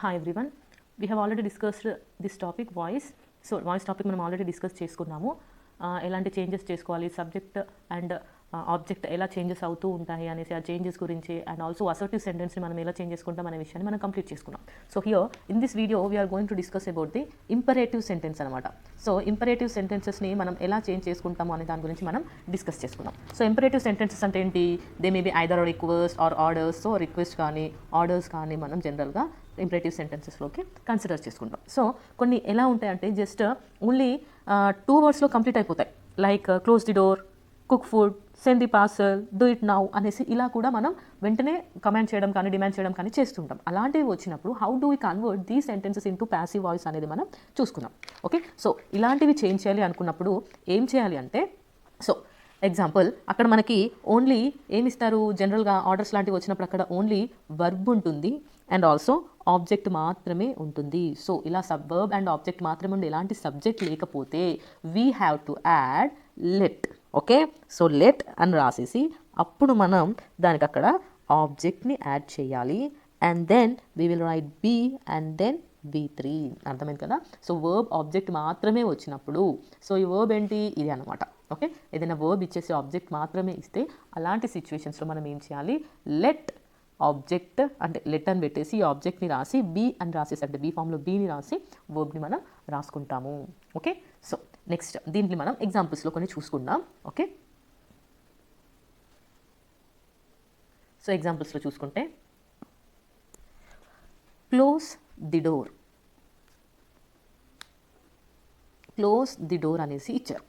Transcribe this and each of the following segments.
Hi everyone, we have already discussed this topic voice. So voice topic మనం already discuss చేసుకున్నాము. ఎలాంటి changes చేసుకోవాలి, subject and object ఎలా changes అవుతూ ఉంటాయి అనేసి ఆ చేంజెస్ గురించి అండ్ ఆల్సో అసర్టివ్ సెంటెన్స్ని మనం ఎలా చేంజ్ చేసుకుంటాం అనే విషయాన్ని మనం కంప్లీట్ చేసుకున్నాం. So here in this video we are going to discuss about the imperative sentence అనమాట. సో ఇంపరేటివ్ సెంటెన్సెస్ని మనం ఎలా చేంజ్ చేసుకుంటాము అనే దాని గురించి మనం డిస్కస్ చేసుకున్నాం. సో ఇంపరేటివ్ సెంటెన్సెస్ అంటే ఏంటి? They may be either request or orders. So request కానీ ఆర్డర్స్ కానీ మనం జనరల్గా ఇంపరేటివ్ సెంటెన్సెస్లోకి కన్సిడర్ చేసుకుంటాం. సో కొన్ని ఎలా ఉంటాయంటే జస్ట్ ఓన్లీ 2 వర్డ్స్లో కంప్లీట్ అయిపోతాయి. Like close the door, cook food, send the parcel, do it now అనేసి ఇలా కూడా మనం వెంటనే కమాండ్ చేయడం కానీ డిమాండ్ చేయడం కానీ చేస్తుంటాం. అలాంటివి వచ్చినప్పుడు హౌ డూ వీ కన్వర్ట్ దీ సెంటెన్సెస్ ఇంటూ ప్యాసివ్ వాయిస్ అనేది మనం చూసుకున్నాం. ఓకే, సో ఇలాంటివి చేంజ్ చేయాలి అనుకున్నప్పుడు ఏం చేయాలి అంటే, సో ఎగ్జాంపుల్ అక్కడ మనకి ఓన్లీ ఏమిస్తారు, జనరల్గా ఆర్డర్స్ లాంటివి వచ్చినప్పుడు అక్కడ ఓన్లీ వర్బ్ ఉంటుంది అండ్ ఆల్సో ఆబ్జెక్ట్ మాత్రమే ఉంటుంది. సో ఇలా సబ్వర్బ్ అండ్ ఆబ్జెక్ట్ మాత్రమే ఉండి ఎలాంటి సబ్జెక్ట్ లేకపోతే we have to add let. Okay, so let అని రాసేసి అప్పుడు మనం దానికి అక్కడ ఆబ్జెక్ట్ని యాడ్ చేయాలి and then we will write be and then V3. అర్థమైంది కదా? సో వర్బ్ ఆబ్జెక్ట్ మాత్రమే వచ్చినప్పుడు, సో ఈ వర్బ్ ఏంటి, ఇది అనమాట. ఓకే, ఏదైనా వర్బ్ ఇచ్చేసి ఆబ్జెక్ట్ మాత్రమే ఇస్తే అలాంటి సిచ్యువేషన్స్లో మనం ఏం చేయాలి, లెట్ ఆబ్జెక్ట్ అంటే లెట్ అని పెట్టేసి ఈ ఆబ్జెక్ట్ని రాసి బీ అని రాసేసి అంటే బీ ఫామ్లో బీని రాసి వర్బ్ని మనం రాసుకుంటాము. ఓకే, సో నెక్స్ట్ దీంట్లో మనం ఎగ్జాంపుల్స్లో కొన్ని చూసుకుందాం. ఓకే, సో ఎగ్జాంపుల్స్లో చూసుకుంటే close the door, close the door అనేసి ఇచ్చారు.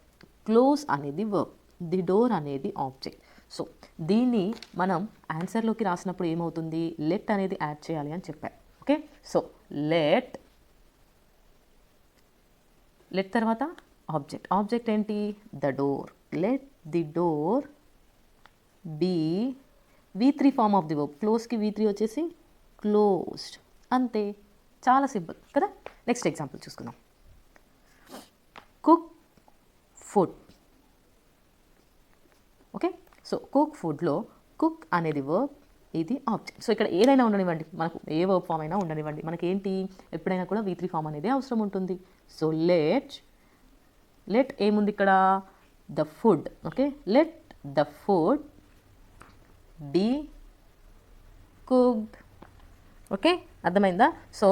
క్లోజ్ అనేది వర్బ్, ది డోర్ అనేది ఆబ్జెక్ట్. సో దీన్ని మనం ఆన్సర్లోకి రాసినప్పుడు ఏమవుతుంది, లెట్ అనేది యాడ్ చేయాలి అని చెప్పారు. ఓకే, సో లెట్ తర్వాత ఆబ్జెక్ట్, ఆబ్జెక్ట్ ఏంటి, the door. Let the door be V3 form of the verb. క్లోజ్కి V3 వచ్చేసి క్లోజ్డ్. అంతే, చాలా సింపుల్ కదా. నెక్స్ట్ ఎగ్జాంపుల్ చూసుకుందాం. Cook food. Okay, so cook ఫుడ్లో కుక్ అనేది వర్బ్, ఇది ఆబ్జెక్ట్. సో ఇక్కడ ఏదైనా ఉండనివ్వండి, మనకు ఏ వర్బ్ ఫామ్ అయినా ఉండనివ్వండి, మనకి ఏంటి ఎప్పుడైనా కూడా V3 ఫామ్ అనేది అవసరం ఉంటుంది. సో లెట్ ఏముంది ఇక్కడ, the food. Okay, let the food be cooked. Okay, అర్థమైందా? So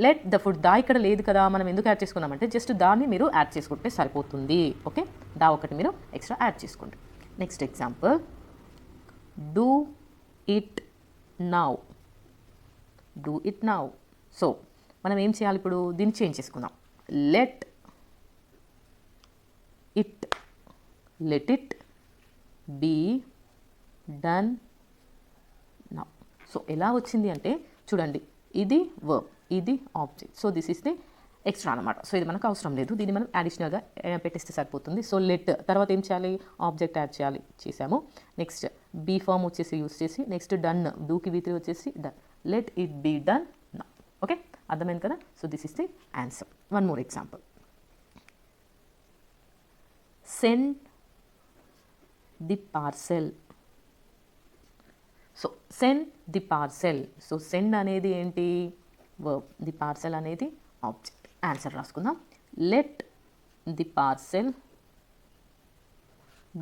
let the food, the ఇక్కడ లేదు కదా, మనం ఎందుకు యాడ్ చేసుకున్నామంటే జస్ట్ దాన్ని మీరు యాడ్ చేసుకుంటే సరిపోతుంది. ఓకే, దా ఒకటి మీరు ఎక్స్ట్రా యాడ్ చేసుకోండి. Next example, do it now. Do it now. So మనం ఏం చేయాలి ఇప్పుడు, దీన్ని చేంజ్ చేసుకుందాం. Let it be done now. So ఎలా వచ్చింది అంటే చూడండి, ఇది వర్బ్, ఇది object. So this is the extra అనమాట. సో ఇది మనకు అవసరం లేదు, దీన్ని మనం అడిషనల్గా పెట్టేస్తే సరిపోతుంది. సో లెట్ తర్వాత ఏం చేయాలి, ఆబ్జెక్ట్ యాడ్ చేయాలి, చేసాము. నెక్స్ట్ బీ ఫామ్ వచ్చేసి యూస్ చేసి నెక్స్ట్ డన్, డూకి V3 వచ్చేసి done. Let it be done now. Okay, అర్థమైంది కదా. So this is the answer. One more example, send the parcel. So send the parcel. So send అనేది ఏంటి, verb, the parcel అనేది object. Answer రాసుకుందాం. Let the parcel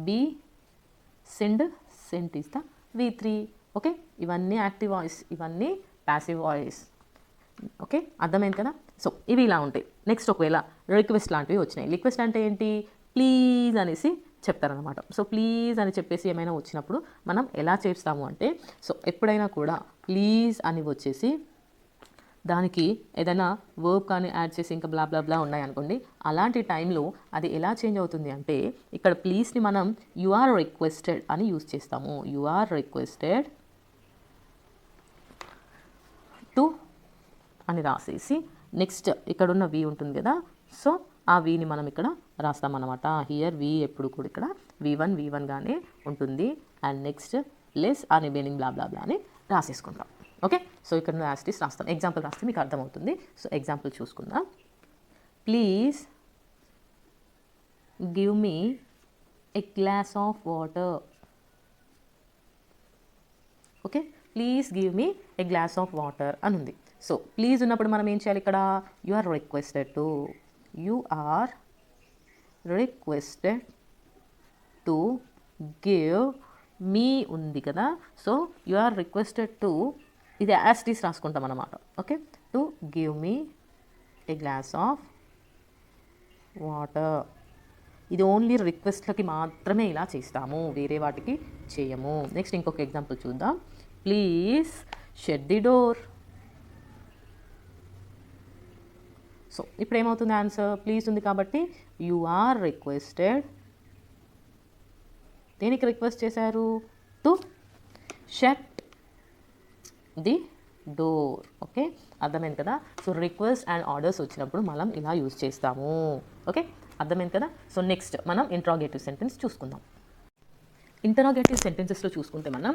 be send is the V3. Okay, ఇవన్నీ active voice, ఇవన్నీ passive voice. Okay, అర్థమైంది కదా. So ఇవి ఇలా ఉంటాయి. నెక్స్ట్ ఒకవేళ రిక్వెస్ట్ లాంటివి వచ్చినాయి. రిక్వెస్ట్ అంటే ఏంటి, ప్లీజ్ అనేసి చెప్తారనమాట. సో ప్లీజ్ అని చెప్పేసి ఏమైనా వచ్చినప్పుడు మనం ఎలా చేస్తాము అంటే, సో ఎప్పుడైనా కూడా ప్లీజ్ అని వచ్చేసి దానికి ఏదైనా వర్బ్ కానీ యాడ్ చేసి ఇంకా బ్లా బ్లా బ్లా ఉన్నాయనుకోండి, అలాంటి టైంలో అది ఎలా చేంజ్ అవుతుంది అంటే, ఇక్కడ ప్లీజ్ని మనం యు ఆర్ రిక్వెస్టెడ్ అని యూజ్ చేస్తాము. యు ఆర్ రిక్వెస్టెడ్ టు అని రాసేసి నెక్స్ట్ ఇక్కడున్న వి ఉంటుంది కదా, సో ఆ వీని మనం ఇక్కడ రాస్తామన్నమాట. హియర్ వి ఎప్పుడు కూడా ఇక్కడ V1 గానే ఉంటుంది అండ్ నెక్స్ట్ లెస్ అని మీనింగ్ బ్లా బ్లా బ్లా అని రాసేసుకుంటాం. ఓకే, సో ఇక్కడ యాస్టిస్ రాస్తాం. ఎగ్జాంపుల్ రాస్తే మీకు అర్థమవుతుంది. సో ఎగ్జాంపుల్ చూసుకుందాం. Please give me a glass of water. Okay, please give me a glass of water అని ఉంది. సో ప్లీజ్ ఉన్నప్పుడు మనం ఏం చేయాలి ఇక్కడ? You are requested to give me ఉంది కదా. So you are requested to, ఇది యాజ్ టీస్ రాసుకుంటాం అన్నమాట. Okay, to give me a glass of water. ఇది ఓన్లీ రిక్వెస్ట్లకి మాత్రమే ఇలా చేస్తాము, వేరే వాటికి చేయము. నెక్స్ట్ ఇంకొక ఎగ్జాంపుల్ చూద్దాం. Please shut the door. So ఇప్పుడు ఏమవుతుంది ఆన్సర్? ప్లీజ్ ఉంది కాబట్టి యు ఆర్ రిక్వెస్టెడ్, దేనికి రిక్వెస్ట్ చేశారు? To shut the door. Okay, అర్థమైంది కదా. సో రిక్వెస్ట్ అండ్ ఆర్డర్స్ వచ్చినప్పుడు మనం ఇలా యూజ్ చేస్తాము. ఓకే, అర్థమైంది కదా. సో నెక్స్ట్ మనం ఇంట్రాగేటివ్ సెంటెన్స్ చూసుకుందాం. ఇంటరాగేటివ్ సెంటెన్సెస్లో చూసుకుంటే మనం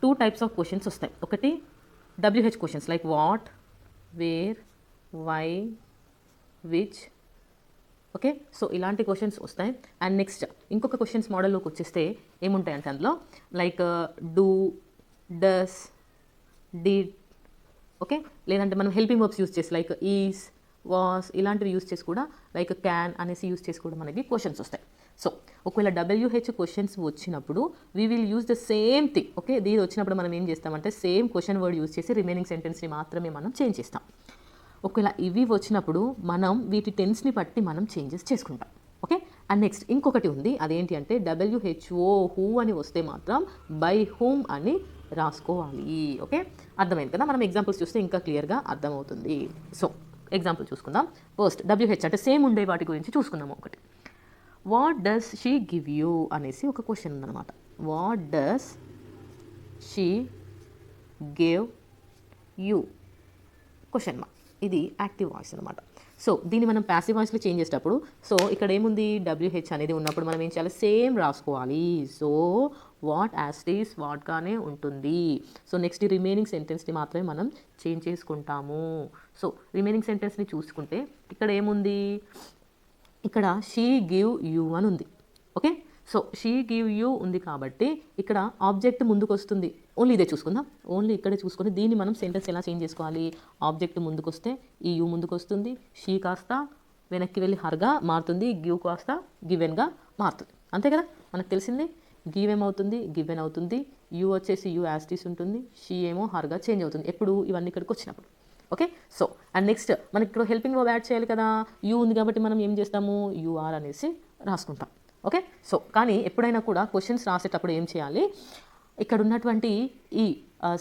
2 types ఆఫ్ క్వశ్చన్స్ వస్తాయి. ఒకటి WH questions like what, where, why, which. Okay, so ఇలాంటి క్వశ్చన్స్ వస్తాయి. అండ్ నెక్స్ట్ ఇంకొక క్వశ్చన్స్ మోడల్లోకి వచ్చేస్తే ఏముంటాయంటే అందులో like do, does, did. Okay, లేదంటే మనం హెల్పింగ్ వర్బ్స్ యూస్ చేసి లైక్ ఈజ్, వాస్ ఇలాంటివి యూస్ చేసి కూడా లైక్ క్యాన్ అనేసి యూస్ చేసి కూడా మనకి క్వశ్చన్స్ వస్తాయి. సో ఒకవేళ WH క్వశ్చన్స్ వచ్చినప్పుడు we will use the same thing. Okay, దీని వచ్చినప్పుడు మనం ఏం చేస్తామంటే సేమ్ క్వశ్చన్ వర్డ్ యూస్ చేసి రిమైనింగ్ సెంటెన్స్ని మాత్రమే మనం చేంజ్ చేస్తాం. ఒకవేళ ఇవి వచ్చినప్పుడు మనం వీటి టెన్స్ని బట్టి మనం చేంజెస్ చేసుకుంటాం. ఓకే, అండ్ నెక్స్ట్ ఇంకొకటి ఉంది, అదేంటి అంటే WHO హూ అని వస్తే మాత్రం బై హూమ్ అని రాసుకోవాలి. ఓకే, అర్థమైంది కదా. మనం ఎగ్జాంపుల్స్ చూస్తే ఇంకా క్లియర్గా అర్థమవుతుంది. సో ఎగ్జాంపుల్ చూసుకుందాం. ఫస్ట్ WH అంటే సేమ్ ఉండే వాటి గురించి చూసుకుందాం. ఒకటి what does she give you అనేసి ఒక క్వశ్చన్ ఉందన్నమాట. What does she give you question mark. ఇది యాక్టివ్ వాయిస్ అనమాట. సో దీన్ని మనం ప్యాసివ్ వాయిస్లో చేంజ్ చేసేటప్పుడు, సో ఇక్కడ ఏముంది WH అనేది ఉన్నప్పుడు మనం ఏం చేయాలి? సేమ్ రాసుకోవాలి. సో వాట్ యాజ్ ఈస్ వాట్గానే ఉంటుంది. సో నెక్స్ట్ రిమైనింగ్ సెంటెన్స్ని మాత్రమే మనం చేంజ్ చేసుకుంటాము. సో రిమైనింగ్ సెంటెన్స్ని చూసుకుంటే ఇక్కడ ఏముంది? ఇక్కడ షీ గివ్ యూ అని ఉంది. Okay, so she give you ఉంది కాబట్టి ఇక్కడ ఆబ్జెక్ట్ ముందుకు వస్తుంది. ఓన్లీ ఇదే చూసుకుందాం, ఓన్లీ ఇక్కడే చూసుకొని దీన్ని మనం సెంటెన్స్ ఎలా చేంజ్ చేసుకోవాలి? ఆబ్జెక్ట్ ముందుకు వస్తే ఈ యూ ముందుకు వస్తుంది, షీ కాస్త వెనక్కి వెళ్ళి హర్గా మారుతుంది, గివ్ కాస్త గివెన్గా మారుతుంది. అంతే కదా, మనకు తెలిసింది. గివ్ ఏమవుతుంది? గివెన్ అవుతుంది. యూ వచ్చేసి యూ యాస్టీస్ ఉంటుంది, షీ ఏమో హర్గా చేంజ్ అవుతుంది. ఎప్పుడు? ఇవన్నీ ఇక్కడికి వచ్చినప్పుడు. ఓకే, సో అండ్ నెక్స్ట్ మనకి ఇక్కడ హెల్పింగ్ వర్బ్ యాడ్ చేయాలి కదా. యూ ఉంది కాబట్టి మనం ఏం చేస్తాము? యూఆర్ అనేసి రాసుకుంటాం. ఓకే, సో కానీ ఎప్పుడైనా కూడా క్వశ్చన్స్ రాసేటప్పుడు ఏం చేయాలి? ఇక్కడ ఉన్నటువంటి ఈ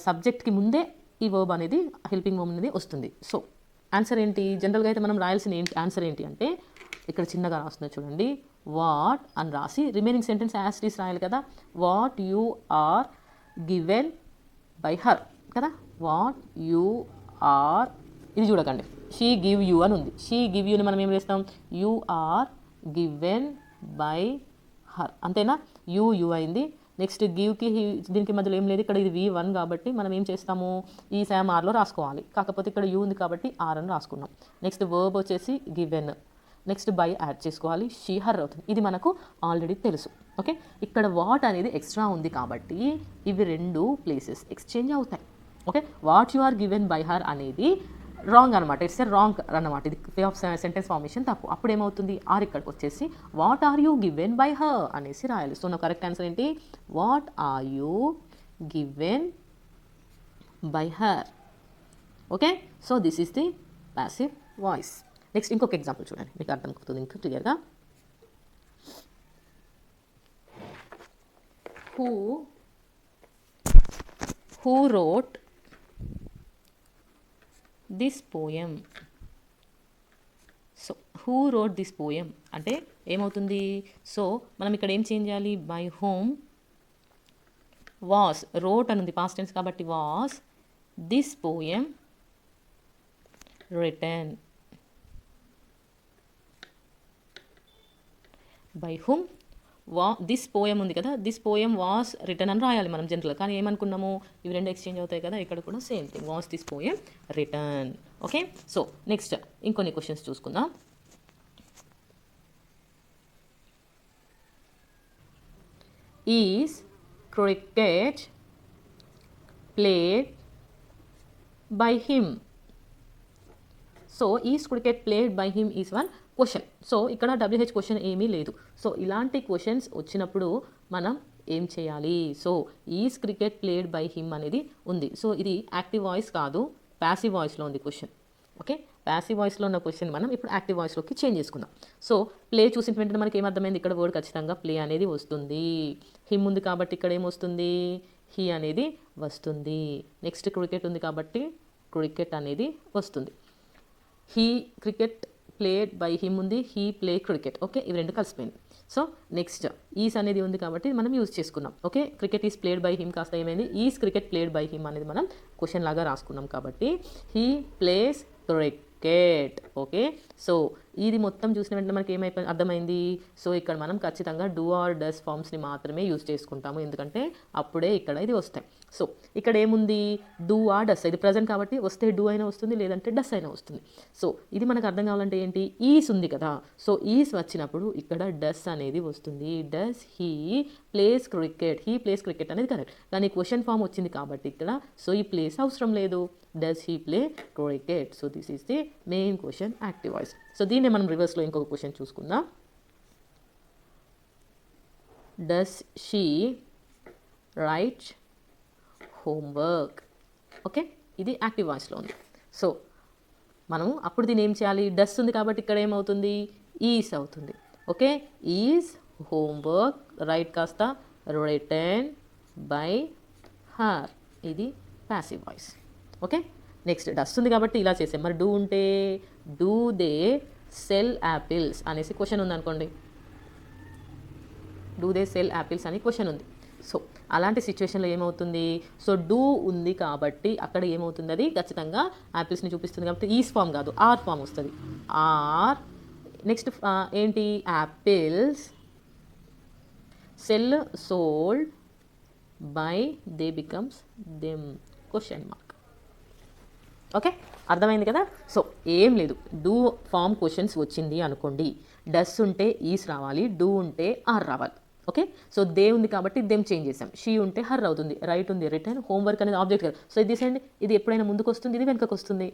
సబ్జెక్ట్కి ముందే ఈ వర్బ్ అనేది, హెల్పింగ్ వర్బ్ అనేది వస్తుంది. సో ఆన్సర్ ఏంటి? జనరల్గా అయితే మనం రాయాల్సిన ఆన్సర్ ఏంటి అంటే ఇక్కడ చిన్నగా రాస్తున్నా చూడండి, వాట్ అని రాసి remaining sentence as it is రాయాలి కదా. What you are given by her కదా. వాట్ యు ఆర్, ఇది చూడకండి, షీ గివ్ యూ అని ఉంది. షీ గివ్ యూని మనం ఏం చేస్తాం? You are given by her. అంతేనా? యూ అయింది. నెక్స్ట్ గివ్కి దీనికి మధ్యలో ఏం లేదు, ఇక్కడ ఇది V1 కాబట్టి మనం ఏం చేస్తాము? ఈ శామ్ ఆర్లో రాసుకోవాలి. కాకపోతే ఇక్కడ యూ ఉంది కాబట్టి ఆర్ అని రాసుకున్నాం. నెక్స్ట్ వర్బ్ వచ్చేసి గివెన్, నెక్స్ట్ బై యాడ్ చేసుకోవాలి, షీ హర్ అవుతుంది. ఇది మనకు ఆల్రెడీ తెలుసు. ఓకే, ఇక్కడ వాట్ అనేది ఎక్స్ట్రా ఉంది కాబట్టి ఇవి రెండు ప్లేసెస్ ఎక్స్చేంజ్ అవుతాయి. Okay, what you are given by her అనేది రాంగ్ అనమాట. ఇట్స్ ఏ రాంగ్ అనమాట. ఇది వే ఆఫ్ సెంటెన్స్ ఫార్మేషన్ తప్పు. అప్పుడు ఏమవుతుంది? ఆర్ ఇక్కడికి వచ్చేసి what are you given by her అనేసి రాయాలి. సో నా కరెక్ట్ ఆన్సర్ ఏంటి? What are you given by her. Okay, so this is the passive voice. Next ఇంకొక ఎగ్జాంపుల్ చూడండి, మీకు అర్థం అవుతుంది ఇంకా క్లియర్గా. Who wrote this poem. So who wrote this poem అంటే ఏమవుతుంది? సో మనం ఇక్కడ ఏం చేంజ్ చేయాలి? బై హోమ్ వాస్, రోట్ అని ఉంది పాస్ట్ టెన్స్ కాబట్టి was this poem written. By whom this poem ఉంది కదా, దిస్ పోయం వాస్ రిటర్న్ అని రాయాలి మనం జనరల్గా. కానీ ఏమనుకున్నాము? ఇవి రెండు ఎక్స్చేంజ్ అవుతాయి కదా. ఇక్కడ కూడా same thing, was this poem return. Okay, so next ఇంకొన్ని క్వశ్చన్స్ చూసుకుందాం. Is cricket played by him. So is cricket played by him is one question. So ఇక్కడ WH క్వశ్చన్ ఏమీ లేదు. సో ఇలాంటి క్వశ్చన్స్ వచ్చినప్పుడు మనం ఏం చేయాలి? So is cricket played by him అనేది ఉంది. సో ఇది యాక్టివ్ వాయిస్ కాదు, ప్యాసివ్ వాయిస్లో ఉంది క్వశ్చన్. ఓకే, ప్యాసివ్ వాయిస్లో ఉన్న క్వశ్చన్ మనం ఇప్పుడు యాక్టివ్ వాయిస్లోకి చేంజ్ చేసుకుందాం. సో ప్లే చూసిన వెంటనే మనకి ఏమర్థమైంది? ఇక్కడ వర్డ్ ఖచ్చితంగా ప్లే అనేది వస్తుంది. హిమ్ ఉంది కాబట్టి ఇక్కడ ఏమొస్తుంది? హీ అనేది వస్తుంది. నెక్స్ట్ క్రికెట్ ఉంది కాబట్టి క్రికెట్ అనేది వస్తుంది. He cricket played by him ఉంది, హీ ప్లే క్రికెట్. ఓకే, ఇవి రెండు కలిసిపోయింది. సో నెక్స్ట్ ఈస్ అనేది ఉంది కాబట్టి మనం యూజ్ చేసుకున్నాం. Okay, cricket is played by him కాస్త ఏమైంది? Is cricket played by him అనేది మనం క్వశ్చన్ లాగా రాసుకున్నాం కాబట్టి he plays cricket. Okay, so ఇది మొత్తం చూసిన వెంటనే మనకి ఏమైపోయింది? అర్థమైంది. సో ఇక్కడ మనం ఖచ్చితంగా డూ ఆర్ డస్ ఫార్మ్స్ని మాత్రమే యూజ్ చేసుకుంటాము, ఎందుకంటే అప్పుడే ఇక్కడ ఇది వస్తాయి. సో ఇక్కడ ఏముంది? Do or does. ఇది ప్రజెంట్ కాబట్టి వస్తే డూ అయినా వస్తుంది, లేదంటే డస్ అయినా వస్తుంది. సో ఇది మనకు అర్థం కావాలంటే ఏంటి? ఈస్ ఉంది కదా, సో ఈస్ వచ్చినప్పుడు ఇక్కడ డస్ అనేది వస్తుంది. Does he plays cricket. He plays cricket అనేది కరెక్ట్, కానీ క్వశ్చన్ ఫామ్ వచ్చింది కాబట్టి ఇక్కడ సో ఈ ప్లేస్ అవసరం లేదు. Does he play cricket. So this is the main question, active voice. So దీన్నే మనం రివర్స్లో ఇంకొక క్వశ్చన్ చూసుకుందాం. Does she write homework. Okay, ఇది యాక్టివ్ వాయిస్లో ఉంది. సో మనం అప్పుడు దీన్ని ఏం చేయాలి? డస్ ఉంది కాబట్టి ఇక్కడ ఏమవుతుంది? ఈస్ అవుతుంది. ఓకే, ఈజ్ హోంవర్క్ రైట్ కాస్త రిటన్ బై హర్. ఇది passive voice. Okay, next does ఉంది కాబట్టి ఇలా చేసాం. మరి డూ ఉంటే డూ దే సెల్ యాపిల్స్ అనేసి క్వశ్చన్ ఉంది అనుకోండి. డూ దే సెల్ యాపిల్స్ అని క్వశ్చన్ ఉంది. సో అలాంటి సిచ్యువేషన్లో ఏమవుతుంది? సో డూ ఉంది కాబట్టి అక్కడ ఏమవుతుంది? అది ఖచ్చితంగా యాపిల్స్ని చూపిస్తుంది కాబట్టి ఈస్ ఫామ్ కాదు, ఆర్ ఫామ్ వస్తుంది. ఆర్ నెక్స్ట్ ఏంటి? Apples cell sold by they becomes them question mark. Okay, అర్థమైంది కదా? సో ఏం లేదు, డూ ఫామ్ క్వశ్చన్స్ వచ్చింది అనుకోండి, డస్ ఉంటే ఈస్ రావాలి, డూ ఉంటే ఆర్ రావాలి. ఓకే, సో దే ఉంది కాబట్టి దెమ్ చేంజ్ చేసాం. షీ ఉంటే హర్ అవుతుంది, రైట్ ఉంది రిటర్న్, హోంవర్క్ అనేది ఆబ్జెక్ట్ కదా. సో ఇది తీసేయండి, ఇది ఎప్పుడైనా ముందుకు వస్తుంది, ఇది వెనుకకు వస్తుంది.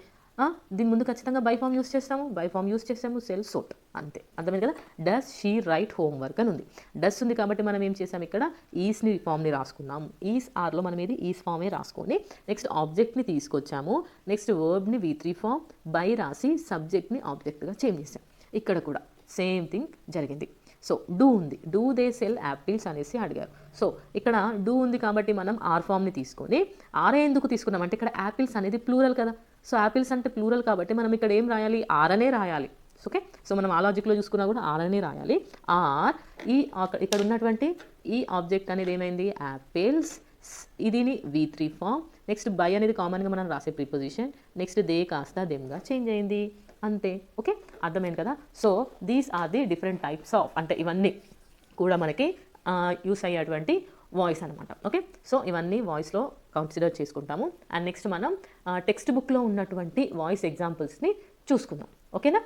దీని ముందు ఖచ్చితంగా బై ఫామ్ యూస్ చేస్తాము, బై ఫామ్ యూస్ చేస్తాము, సెల్ సోట్, అంతే. అర్థమైంది కదా? డస్ షీ రైట్ హోంవర్క్ అని ఉంది. డస్ ఉంది కాబట్టి మనం ఏం చేసాం? ఇక్కడ ఈస్ని ఫామ్ని రాసుకున్నాము. ఈస్ ఆర్లో మనం ఇది ఈస్ ఫామే రాసుకొని నెక్స్ట్ ఆబ్జెక్ట్ని తీసుకొచ్చాము. నెక్స్ట్ వర్బ్ని V3 ఫామ్, బై రాసి సబ్జెక్ట్ని ఆబ్జెక్ట్గా చేంజ్ చేసాం. ఇక్కడ కూడా సేమ్ థింగ్ జరిగింది. సో డూ ఉంది, డూ దే సెల్ యాపిల్స్ అనేసి అడిగారు. సో ఇక్కడ డూ ఉంది కాబట్టి మనం ఆర్ ఫామ్ని తీసుకొని, ఆర్ ఎందుకు తీసుకున్నాం అంటే ఇక్కడ యాపిల్స్ అనేది ప్లూరల్ కదా. సో యాపిల్స్ అంటే ప్లూరల్ కాబట్టి మనం ఇక్కడ ఏం రాయాలి? ఆర్ అనే రాయాలి. ఓకే, సో మనం ఆ లాజిక్లో చూసుకున్నా కూడా ఆర్ అనే రాయాలి. ఆర్ ఈ ఇక్కడ ఉన్నటువంటి ఈ ఆబ్జెక్ట్ అనేది ఏమైంది? యాపిల్స్. ఇదిని V3 ఫామ్. నెక్స్ట్ బై అనేది కామన్గా మనం రాసే ప్రిపోజిషన్. నెక్స్ట్ దే కాస్త దెమ్గా చేంజ్ అయింది, అంతే. ఓకే, అర్థమైంది కదా? So these are the different types of, అంటే ఇవన్నీ కూడా మనకి యూస్ అయ్యేటువంటి వాయిస్ అనమాట. ఓకే, సో ఇవన్నీ వాయిస్లో కన్సిడర్ చేసుకుంటాము. అండ్ నెక్స్ట్ మనం టెక్స్ట్ బుక్లో ఉన్నటువంటి వాయిస్ ఎగ్జాంపుల్స్ని చూసుకుందాం. ఓకేనా?